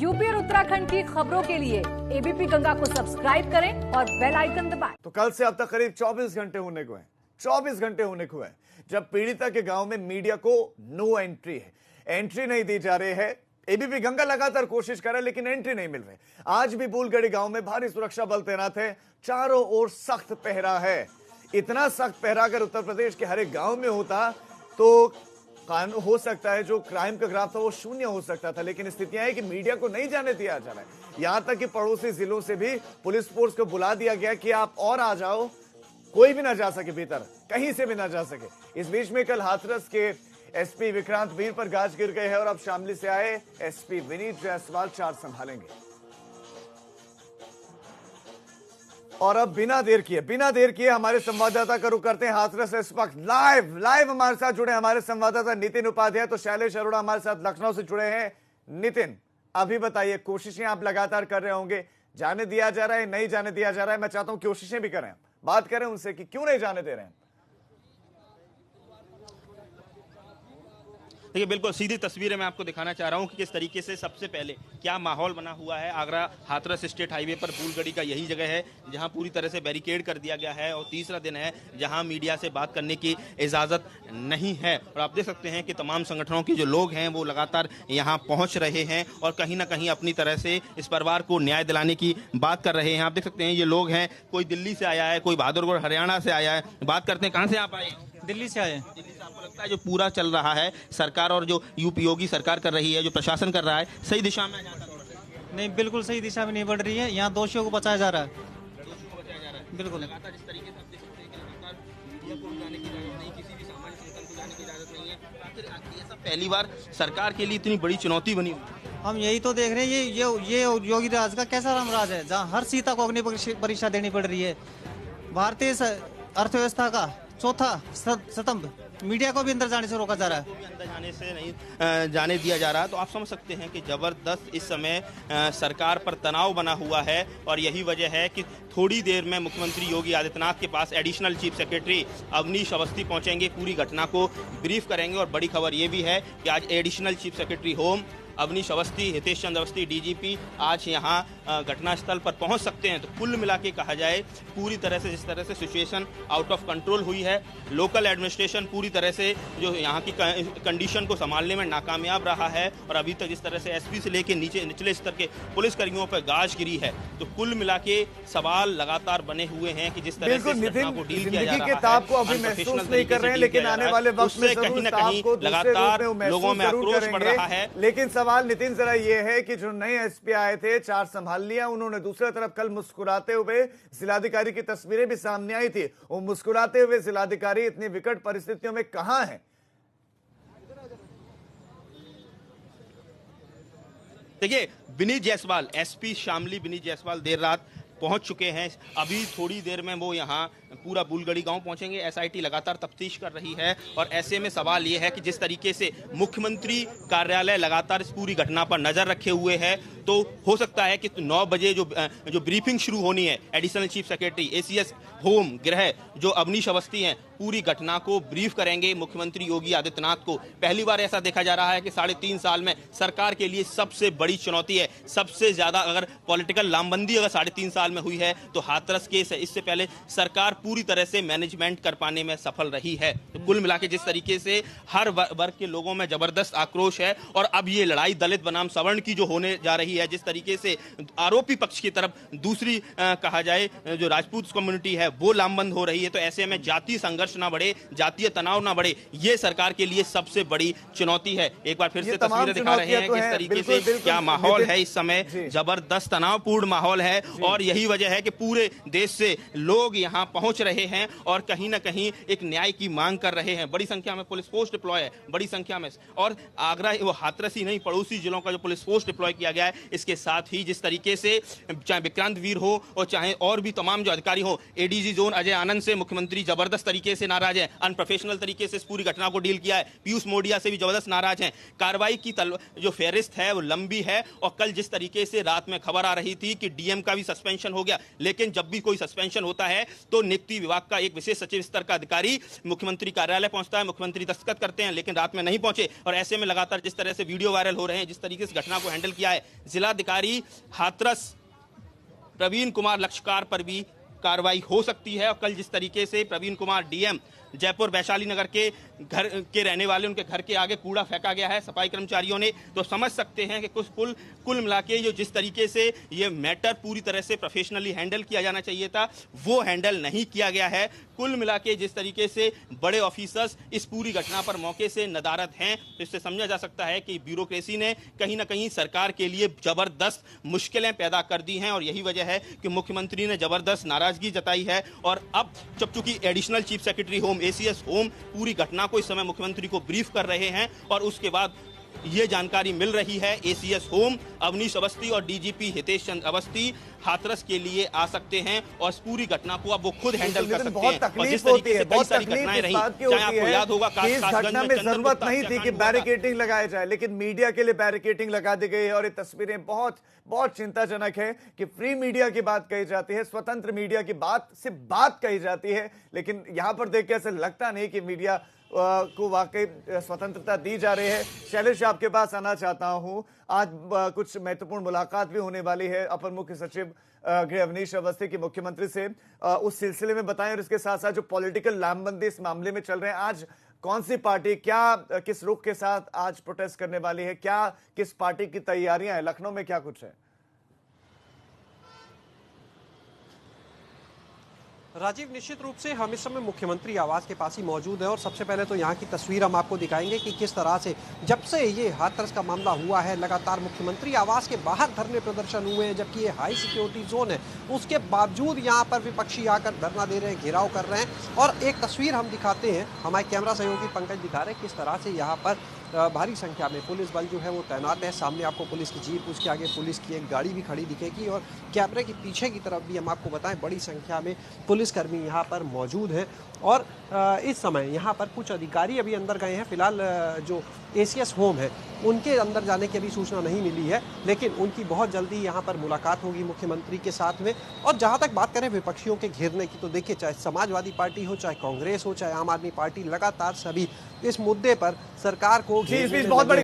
UP और उत्तराखंड की खबरों के लिए एबीपी गंगा को सब्सक्राइब करें और बेल आइकन दबाएं। तो कल से अब तक करीब 24 घंटे होने को हैं। 24 घंटे होने को है जब पीड़िता के गांव में मीडिया को नो एंट्री है, एंट्री नहीं दी जा रही है। एबीपी गंगा लगातार कोशिश कर रहा है लेकिन एंट्री नहीं मिल रही। आज भी बुलगड़ी गांव में भारी सुरक्षा बल तैनात है, चारों ओर सख्त पहरा है। इतना सख्त पहरा अगर उत्तर प्रदेश के हर एक गांव में होता तो कानून हो सकता है, जो क्राइम का ग्राफ था वो शून्य हो सकता था। लेकिन स्थितियां है कि मीडिया को नहीं जाने दिया जा रहा है। यहां तक कि पड़ोसी जिलों से भी पुलिस फोर्स को बुला दिया गया कि आप और आ जाओ, कोई भी ना जा सके भीतर, कहीं से भी ना जा सके। इस बीच में कल हाथरस के एसपी विक्रांत वीर पर गाज गिर गए हैं और अब शामली से आए एसपी विनीत जायसवाल चार्ज संभालेंगे। और अब बिना देर किए हमारे संवाददाता का रुख करते हैं हाथरस से। इस वक्त लाइव हमारे साथ जुड़े हमारे संवाददाता नितिन उपाध्याय, तो शैलेश अरोड़ा हमारे साथ लखनऊ से जुड़े हैं। नितिन, अभी बताइए, कोशिशें आप लगातार कर रहे होंगे, जाने दिया जा रहा है, नहीं जाने दिया जा रहा है? मैं चाहता हूं कोशिशें भी करें, बात करें उनसे कि क्यों नहीं जाने दे रहे हैं। देखिए, बिल्कुल सीधी तस्वीरें मैं आपको दिखाना चाह रहा हूं कि किस तरीके से सबसे पहले क्या माहौल बना हुआ है। आगरा हाथरस स्टेट हाईवे पर बुलगड़ी का यही जगह है जहां पूरी तरह से बैरिकेड कर दिया गया है और तीसरा दिन है जहां मीडिया से बात करने की इजाज़त नहीं है। और आप देख सकते हैं कि तमाम संगठनों के जो लोग हैं वो लगातार यहां पहुंच रहे हैं और कहीं ना कहीं अपनी तरह से इस परिवार को न्याय दिलाने की बात कर रहे हैं। आप देख सकते हैं ये लोग हैं, कोई दिल्ली से आया है, कोई बहादुरगढ़ हरियाणा से आया है। बात करते हैं, कहाँ से आप आए? दिल्ली से आए। दिल्ली से। आपको लगता है जो पूरा चल रहा है सरकार और जो यूपी योगी सरकार कर रही है, जो प्रशासन कर रहा है, सही दिशा में जाता है? नहीं, बिल्कुल सही दिशा में नहीं बढ़ रही है। यहाँ दोषियों को बचाया जा रहा है। दोषियों को बचाया जा रहा है। बिल्कुल। लगातार जिस तरीके से आप देख सकते हैं कि लगातार मीडिया को जाने की इजाजत नहीं, किसी भी सामान्य संगठन को जाने की इजाजत नहीं है। आखिर ये सब पहली बार सरकार के लिए इतनी बड़ी चुनौती बनी हुई है। हम यही तो देख रहे हैं, ये योगी राज का कैसा रामराज है जहाँ हर सीता को अग्नि परीक्षा देनी पड़ रही है। भारतीय अर्थव्यवस्था का चौथा स्तंभ मीडिया को भी अंदर जाने से रोका जा रहा है। अंदर जाने से नहीं जाने दिया जा रहा। तो आप समझ सकते हैं कि जबरदस्त इस समय सरकार पर तनाव बना हुआ है और यही वजह है कि थोड़ी देर में मुख्यमंत्री योगी आदित्यनाथ के पास additional chief secretary Awanish Awasthi पहुंचेंगे, पूरी घटना को ब्रीफ करेंगे। और बड़ी खबर ये भी है कि आज additional chief secretary home Awanish Awasthi, Hitesh Chandra Awasthi DGP आज यहाँ घटनास्थल पर पहुँच सकते हैं। तो कुल मिला के कहा जाए पूरी तरह से जिस तरह से सिचुएशन आउट ऑफ कंट्रोल हुई है, लोकल एडमिनिस्ट्रेशन पूरी तरह से जो यहाँ की कंडीशन को संभालने में नाकामयाब रहा है और अभी तक जिस तरह से एसपी से लेके निचले स्तर के पुलिसकर्मियों पर गाज गिरी है। तो कुल मिला के सवाल लगातार बने हुए हैं कि जिस तरह से इस घटना को डील किया जा रहा है, लेकिन आने वाले वक्त में कहीं ना कहीं लगातार लोगों में आक्रोश बढ़ रहा है। लेकिन सवाल नितिन जरा ये है कि जो नए एसपी आए थे, चार्ज संभाल लिया उन्होंने, दूसरी तरफ कल मुस्कुराते हुए जिलाधिकारी की तस्वीरें भी सामने आई थी। वो मुस्कुराते हुए जिलाधिकारी इतनी विकट परिस्थितियों में कहां है? देखिए, विनीत जायसवाल, एसपी शामली विनीत जायसवाल देर रात पहुंच चुके हैं। अभी थोड़ी देर में वो यहाँ पूरा बुलगड़ी गांव पहुंचेंगे। एसआईटी लगातार तफ्तीश कर रही है और ऐसे में सवाल ये है कि जिस तरीके से मुख्यमंत्री कार्यालय लगातार इस पूरी घटना पर नजर रखे हुए है, तो हो सकता है कि 9 बजे जो ब्रीफिंग शुरू होनी है, additional chief secretary ACS home गृह जो अवनीश अवस्थी हैं, पूरी घटना को ब्रीफ करेंगे मुख्यमंत्री योगी आदित्यनाथ को। पहली बार ऐसा देखा जा रहा है कि 3.5 साल में सरकार के लिए सबसे बड़ी चुनौती है, सबसे ज्यादा अगर पॉलिटिकल लामबंदी अगर 3.5 साल में हुई है तो हाथरस केस है। इससे पहले सरकार पूरी तरह से मैनेजमेंट कर पाने में सफल रही है। तो कुल मिला के जिस तरीके से हर वर्ग के लोगों में जबरदस्त आक्रोश है और अब ये लड़ाई दलित बनाम सवर्ण की जो होने जा रही है, जिस तरीके से आरोपी पक्ष की तरफ दूसरी कहा जाए जो राजपूत कम्युनिटी है वो लामबंद हो रही है। तो ऐसे में जातीय संघर्ष ना बढ़े, जातीय तनाव ना बढ़े, ये सरकार के लिए सबसे बड़ी चुनौती है। एक बार फिर से तस्वीरें दिखा रहे हैं किस तरीके से क्या माहौल है इस समय, जबरदस्त तनावपूर्ण माहौल है और यही वजह है कि पूरे देश से लोग यहाँ पहुंच रहे हैं और कहीं ना कहीं एक न्याय की मांग कर रहे हैं। बड़ी संख्या में पुलिस फोर्स डिप्लॉय है, बड़ी संख्या में, और आगरा वो हाथरस ही नहीं पड़ोसी जिलों का जो पुलिस फोर्स डिप्लॉय किया गया है। इसके साथ ही जिस तरीके से चाहे विक्रांत वीर हो और चाहे और भी तमाम जो अधिकारी हो, एडीजी जोन अजय आनंद से मुख्यमंत्री जबरदस्त तरीके तरीके से नाराज हैं, अनप्रोफेशनल तरीके से इस पूरी घटना को डील किया है। पीयूष मोडिया से भी जबरदस्त नाराज हैं। कार्रवाई की जो फेहरिस्त है वो लंबी है, और कल जिस तरीके से रात में खबर आ रही थी कि डीएम का भी सस्पेंशन हो गया, लेकिन जब भी कोई सस्पेंशन होता है तो नियुक्ति विभाग का एक विशेष सचिव स्तर का अधिकारी मुख्यमंत्री कार्यालय पहुंचता है, मुख्यमंत्री दस्तखत करते हैं, लेकिन रात में नहीं पहुंचे। और ऐसे में लगातार जिस तरह से वीडियो वायरल हो रहे हैं, जिस तरीके से घटना को हैंडल किया है, जिलाधिकारी हाथरस प्रवीण कुमार लक्षकार पर भी कार्रवाई हो सकती है। और कल जिस तरीके से प्रवीण कुमार डीएम जयपुर वैशाली नगर के घर के रहने वाले, उनके घर के आगे कूड़ा फेंका गया है सफाई कर्मचारियों ने, तो समझ सकते हैं कि कुल मिला के जो जिस तरीके से ये मैटर पूरी तरह से प्रोफेशनली हैंडल किया जाना चाहिए था वो हैंडल नहीं किया गया है। कुल मिला के जिस तरीके से बड़े ऑफिसर्स इस पूरी घटना पर मौके से नदारद हैं, तो इससे समझा जा सकता है कि ब्यूरोक्रेसी ने कहीं ना कहीं सरकार के लिए जबरदस्त मुश्किलें पैदा कर दी हैं, और यही वजह है कि मुख्यमंत्री ने जबरदस्त नाराजगी जताई है। और अब जब चूंकि additional chief secretary home ACS home पूरी घटना को इस समय मुख्यमंत्री को ब्रीफ कर रहे हैं, और उसके बाद ये जानकारी मिल रही है एसीएस होम अवनीश अवस्थी और डीजीपी हितेश चंद्र अवस्थी हाथरस के लिए आ सकते हैं, और इस पूरी घटना को अब वो खुद हैंडल कर सकते बहुत हैं। और जिस तकलीफ होती तरीके है, से बहुत कई सारी तकलीफ घटनाएं इस रही, बात की चाहे होती आपको है याद होगा कि इस घटना में जरूरत नहीं थी कि बैरिकेडिंग लगाया जाए, लेकिन मीडिया के लिए बैरिकेडिंग लगा दी गई है। और ये तस्वीरें बहुत बहुत चिंताजनक है कि फ्री मीडिया की बात कही जाती है, स्वतंत्र मीडिया की सिर्फ बात कही जाती है, लेकिन यहां पर देख के ऐसा लगता नहीं कि मीडिया को वाकई स्वतंत्रता दी जा रही है। शैलेश, आपके पास आना चाहता हूं। आज कुछ महत्वपूर्ण मुलाकात भी होने वाली है अपर मुख्य सचिव गृह अवनीश अवस्थी की मुख्यमंत्री से, उस सिलसिले में बताएं। और इसके साथ साथ जो पॉलिटिकल लामबंदी इस मामले में चल रहे हैं, आज कौन सी पार्टी किस रुख के साथ आज प्रोटेस्ट करने वाली है, किस पार्टी की तैयारियां हैं, लखनऊ में क्या कुछ है? राजीव, निश्चित रूप से हम इस समय मुख्यमंत्री आवास के पास ही मौजूद हैं, और सबसे पहले तो यहाँ की तस्वीर हम आपको दिखाएंगे कि किस तरह से जब से ये हाथरस का मामला हुआ है लगातार मुख्यमंत्री आवास के बाहर धरने प्रदर्शन हुए हैं, जबकि ये हाई सिक्योरिटी जोन है, उसके बावजूद यहाँ पर विपक्षी आकर धरना दे रहे हैं, घेराव कर रहे हैं। और एक तस्वीर हम दिखाते हैं, हमारे कैमरा सहयोगी पंकज दिखा रहे हैं किस तरह से यहाँ पर भारी संख्या में पुलिस बल जो है वो तैनात है। सामने आपको पुलिस की जीप, उसके आगे पुलिस की एक गाड़ी भी खड़ी दिखेगी, और कैमरे के पीछे की तरफ भी हम आपको बताएं बड़ी संख्या में पुलिसकर्मी यहाँ पर मौजूद हैं। और इस समय यहाँ पर कुछ अधिकारी अभी अंदर गए हैं। फिलहाल जो एसीएस होम है उनके अंदर जाने की अभी सूचना नहीं मिली है, लेकिन उनकी बहुत जल्दी यहाँ पर मुलाकात होगी मुख्यमंत्री के साथ में। और जहाँ तक बात करें विपक्षियों के घेरने की, तो देखिए चाहे समाजवादी पार्टी हो, चाहे कांग्रेस हो, चाहे आम आदमी पार्टी, लगातार सभी इस मुद्दे पर सरकार को बहुत बड़ी